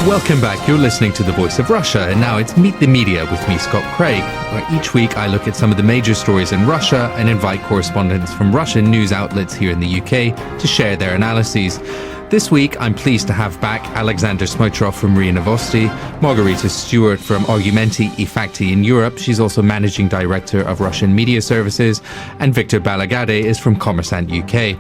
Welcome back. You're listening to The Voice of Russia, and now it's Meet the Media with me, Scott Craig, where each week I look at some of the major stories in Russia and invite correspondents from Russian news outlets here in the UK to share their analyses. This week, I'm pleased to have back Alexander Smotrov from RIA Novosti, Margarita Stewart from Argumenti I Fakti in Europe. She's also Managing Director of Russian Media Services, and Viktor Balagadde is from Kommersant UK.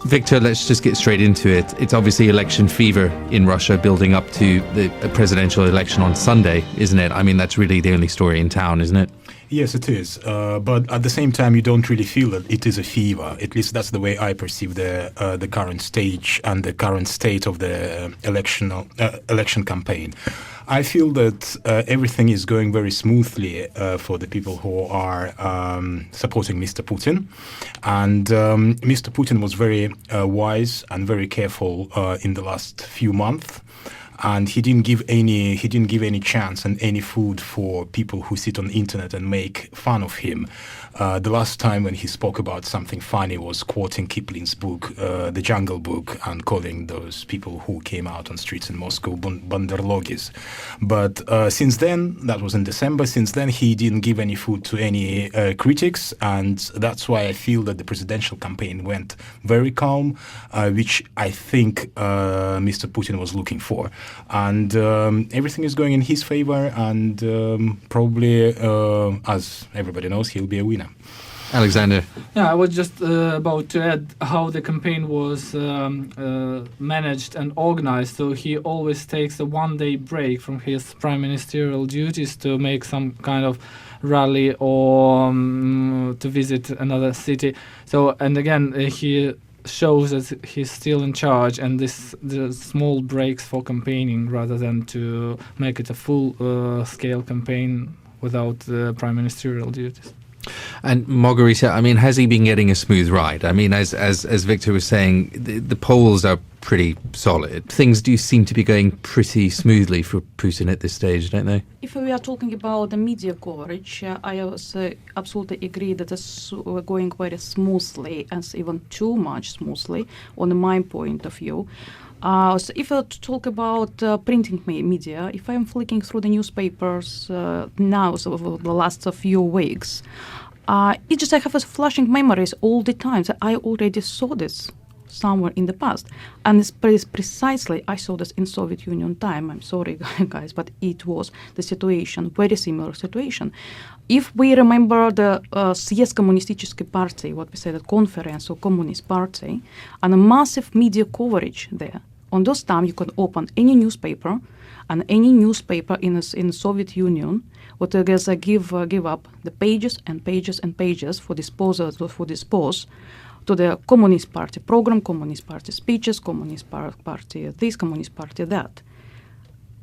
Viktor, let's just get straight into it. It's obviously election fever in Russia building up to the presidential election on Sunday, isn't it? I mean, that's really the only story in town, isn't it? Yes, it is. But at the same time, you don't really feel that it is a fever. At least that's the way I perceive the current stage and the current state of the election campaign. I feel that everything is going very smoothly for the people who are supporting Mr. Putin. And Mr. Putin was very wise and very careful in the last few months. And he didn't give any chance and any food for people who sit on the internet and make fun of him. The last time when he spoke about something funny was quoting Kipling's book, The Jungle Book, and calling those people who came out on streets in Moscow banderlogis. But since then, that was in December, since then he didn't give any food to any critics, and that's why I feel that the presidential campaign went very calm, which I think Mr. Putin was looking for. And everything is going in his favor, and probably, as everybody knows, he'll be a winner. Alexander. Yeah, I was just about to add how the campaign was managed and organized. So he always takes a one-day break from his prime ministerial duties to make some kind of rally or to visit another city. So, and again, he shows that he's still in charge, and the small breaks for campaigning rather than to make it a full-scale campaign without the prime ministerial duties. And Margarita, I mean, has he been getting a smooth ride? I mean, as Viktor was saying, the polls are pretty solid. Things do seem to be going pretty smoothly for Putin at this stage, don't they? If we are talking about the media coverage, I also absolutely agree that it's going very smoothly, and even too much smoothly, on my point of view. So if I talk about printing media, if I'm flicking through the newspapers now, so over the last few weeks, it just I have a flashing memories all the time that I already saw this somewhere in the past. And it's precisely, I saw this in Soviet Union time. I'm sorry, guys, but it was the situation, very similar situation. If we remember the Съезд Коммунистической партии, what we say, the conference of Communist Party, and a massive media coverage there, on those times you can open any newspaper, and any newspaper in Soviet Union would give up the pages and pages and pages for dispose to the Communist Party program, Communist Party speeches, Communist Party this, Communist Party that.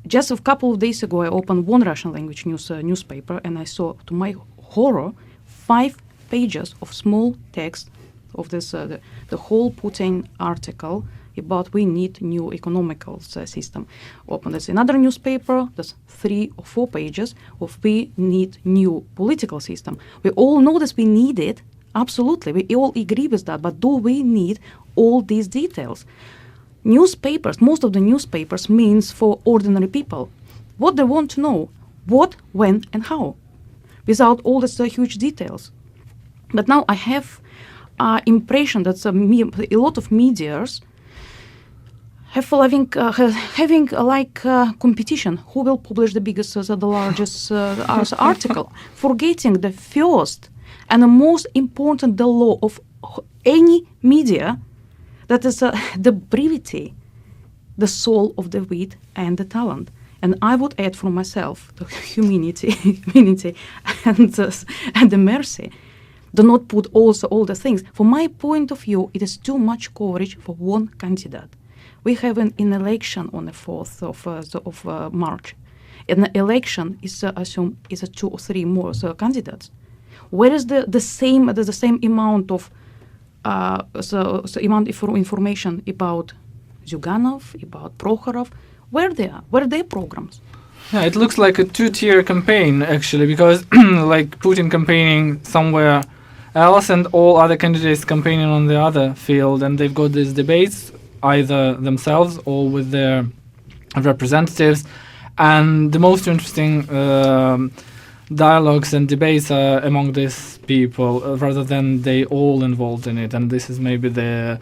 Just a couple of days ago, I opened one Russian language newspaper, and I saw, to my horror, 5 pages of small text of this the whole Putin article about we need new economical system. Open this another newspaper, there's 3 or 4 pages of we need new political system. We all know that we need it, absolutely, we all agree with that, but do we need all these details? Newspapers, most of the newspapers means for ordinary people. What they want to know, what, when, and how, without all these huge details. But now I have impression that a lot of medias having competition, who will publish the biggest, the largest article, forgetting the first and the most important the law of any media, that is the brevity, the soul of the wit and the talent. And I would add for myself the humanity and the mercy. Do not put also all the things. From my point of view, it is too much coverage for one candidate. We have an election on the 4th of March. An election is assumed is 2 or 3 more candidates. Where is the same amount of information about Zyuganov, about Prokhorov? Where they are? Where are their programs? Yeah, it looks like a 2-tier campaign actually, because like Putin campaigning somewhere else and all other candidates campaigning on the other field, and they've got these debates either themselves or with their representatives. And the most interesting dialogues and debates are among these people, rather than they all involved in it. And this is maybe the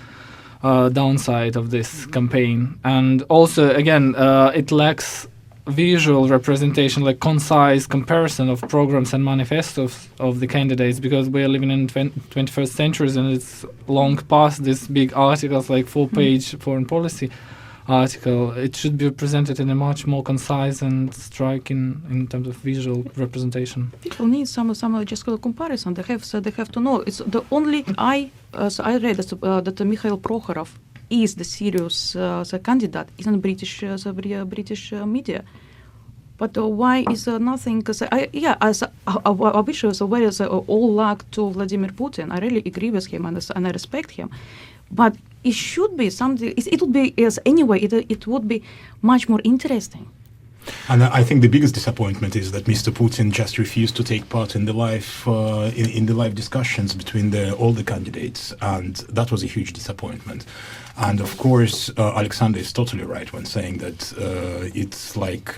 downside of this campaign. And also, again, it lacks visual representation, like concise comparison of programs and manifestos of the candidates, because we are living in 21st centuries, and it's long past these big articles, like 4-page foreign policy article. It should be presented in a much more concise and striking in terms of visual representation. People need some just a comparison. They have to know. It's the only I read that Mikhail Prokhorov is the serious the candidate in British media. But why is nothing? Because I wish where is all luck to Vladimir Putin. I really agree with him and I respect him. But it should be something. It would be anyway. It would be much more interesting. And I think the biggest disappointment is that Mr. Putin just refused to take part in the live in the live discussions between all the candidates, and that was a huge disappointment. And of course, Alexander is totally right when saying that it's like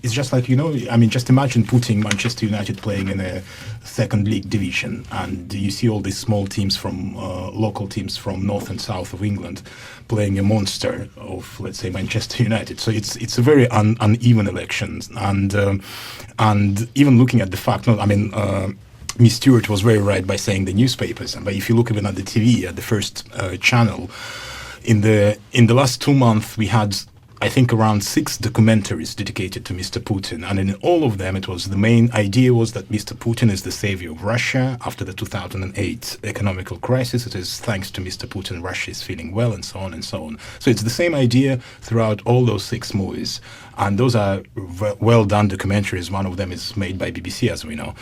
it's just like, I mean, just imagine putting Manchester United playing in a second league division, and you see all these small teams from local teams from north and south of England playing a monster of, let's say, Manchester United. So it's a very uneven election, and even looking at the fact, Ms. Stewart was very right by saying the newspapers, but if you look even at the TV, at the first channel, in the last 2 months we had, I think, around 6 documentaries dedicated to Mr. Putin, and in all of them, the main idea was that Mr. Putin is the savior of Russia after the 2008 economical crisis. It is thanks to Mr. Putin Russia is feeling well, and so on and so on. So it's the same idea throughout all those 6 movies, and those are well done documentaries. One of them is made by BBC, as we know,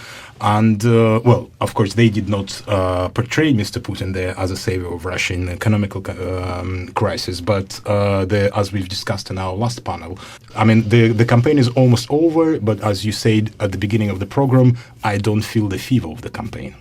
and of course, they did not portray Mr. Putin there as a savior of Russia in economical crisis, but as we've discussed in our last panel, I mean, the campaign is almost over, but as you said at the beginning of the program, I don't feel the fever of the campaign.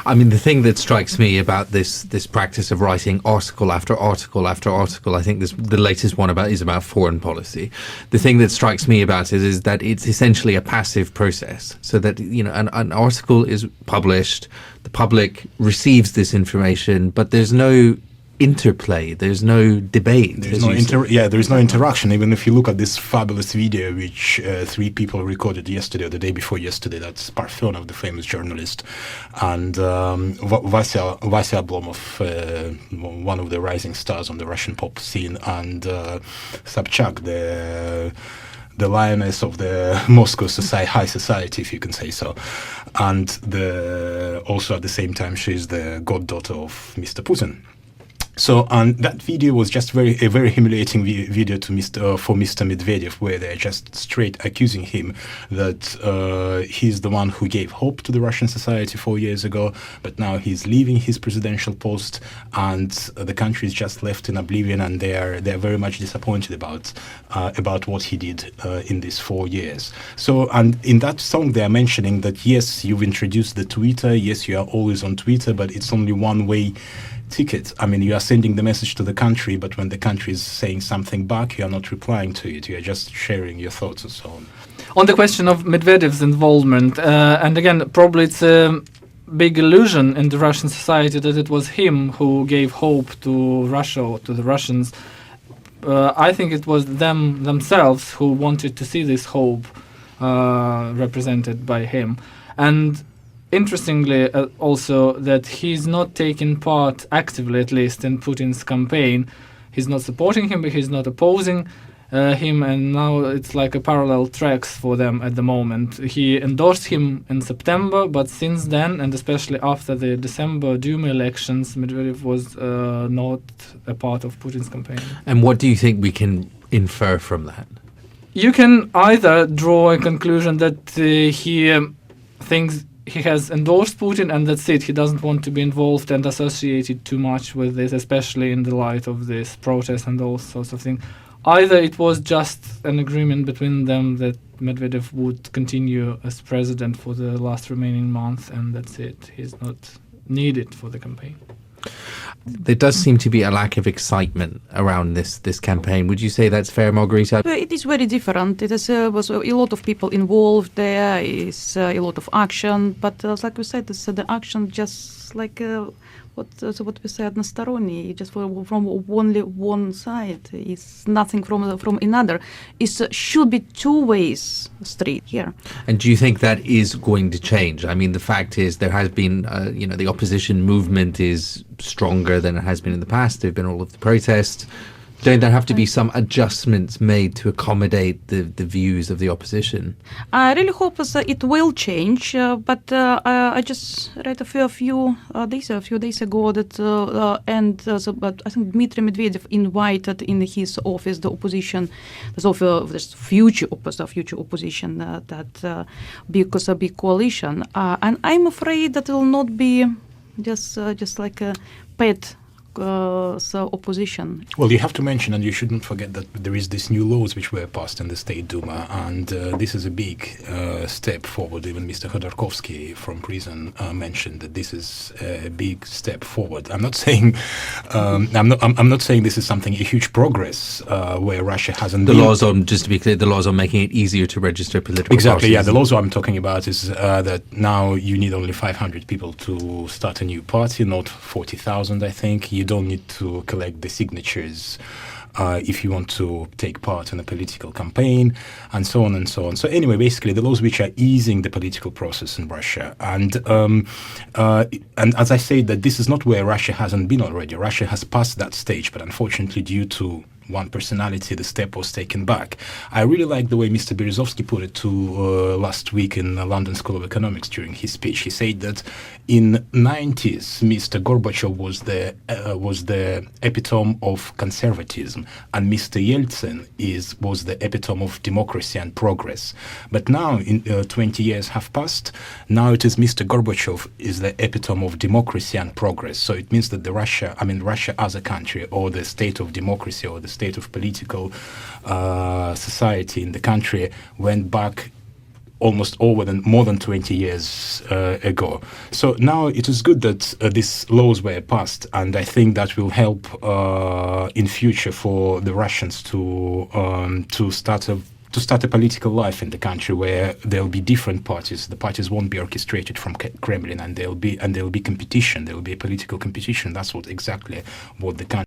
I mean, the thing that strikes me about this practice of writing article after article after article, I think the latest one is about foreign policy. The thing that strikes me about it is that it's essentially a passive process, so that, an article is published, the public receives this information, but there's no interplay, there's no debate. There is no interaction. Even if you look at this fabulous video which 3 people recorded yesterday or the day before yesterday, that's Parfenov, the famous journalist, and Vasya Oblomov, one of the rising stars on the Russian pop scene, and Sobchak, the lioness of the Moscow high society, if you can say so, and also at the same time she's the goddaughter of Mr. Putin. So, and that video was just a very humiliating video for Mr. Medvedev, where they're just straight accusing him that he's the one who gave hope to the Russian society 4 years ago, but now he's leaving his presidential post, and the country is just left in oblivion, and they're very much disappointed about what he did in these 4 years. So, and in that song they are mentioning that, yes, you've introduced the Twitter, yes, you are always on Twitter, but it's only one-way ticket. I mean, you are sending the message to the country, but when the country is saying something back, you are not replying to it. You are just sharing your thoughts and so on. On the question of Medvedev's involvement, and again, probably it's a big illusion in the Russian society that it was him who gave hope to Russia or to the Russians. I think it was themselves who wanted to see this hope represented by him. And interestingly, also, that he's not taking part actively, at least in Putin's campaign. He's not supporting him, but he's not opposing him, and now it's like a parallel tracks for them at the moment. He endorsed him in September, but since then, and especially after the December Duma elections, Medvedev was not a part of Putin's campaign. And what do you think we can infer from that? You can either draw a conclusion that he thinks he has endorsed Putin, and that's it. He doesn't want to be involved and associated too much with this, especially in the light of this protest and all sorts of things. Either it was just an agreement between them that Medvedev would continue as president for the last remaining month, and that's it. He's not needed for the campaign. There does seem to be a lack of excitement around this campaign. Would you say that's fair, Margarita? It is very different. It is, was a lot of people involved. There is a lot of action, but like we said, the action just like what we say односторонний, just from only one side. It's nothing from another. It should be two-ways street here. And do you think that is going to change? I mean, the fact is there has been, the opposition movement is stronger than it has been in the past. There have been all of the protests. Don't there have to be some adjustments made to accommodate the views of the opposition? I really hope it will change, but I just read a few days ago that but I think Dmitry Medvedev invited in his office the opposition, this future opposition that because a big coalition, and I'm afraid that it will not be just like a pet. Opposition. Well, you have to mention, and you shouldn't forget, that there is this new laws which were passed in the State Duma, and this is a big step forward. Even Mr. Khodorkovsky from prison mentioned that this is a big step forward. I'm not saying I'm not saying this is a huge progress where Russia hasn't. The laws on, just to be clear, the laws on making it easier to register political exactly. parties. Yeah, the laws I'm talking about is that now you need only 500 people to start a new party, not 40,000. I think you don't need to collect the signatures if you want to take part in a political campaign, and so on and so on. So anyway, basically the laws which are easing the political process in Russia, and as I say, that this is not where Russia hasn't been already. Russia has passed that stage, but unfortunately, due to one personality, the step was taken back. I really like the way Mr. Berezovsky put it to last week in the London School of Economics during his speech. He said that in 90s, Mr. Gorbachev was the epitome of conservatism, and Mr. Yeltsin was the epitome of democracy and progress. But now, 20 years have passed. Now it is Mr. Gorbachev is the epitome of democracy and progress. So it means that Russia as a country, or the state of democracy, or the state of political society in the country, went back almost more than 20 years ago. So now it is good that these laws were passed, and I think that will help in future for the Russians to start a political life in the country where there'll be different parties. The parties won't be orchestrated from Kremlin, and there'll be competition. There will be a political competition. That's exactly what the country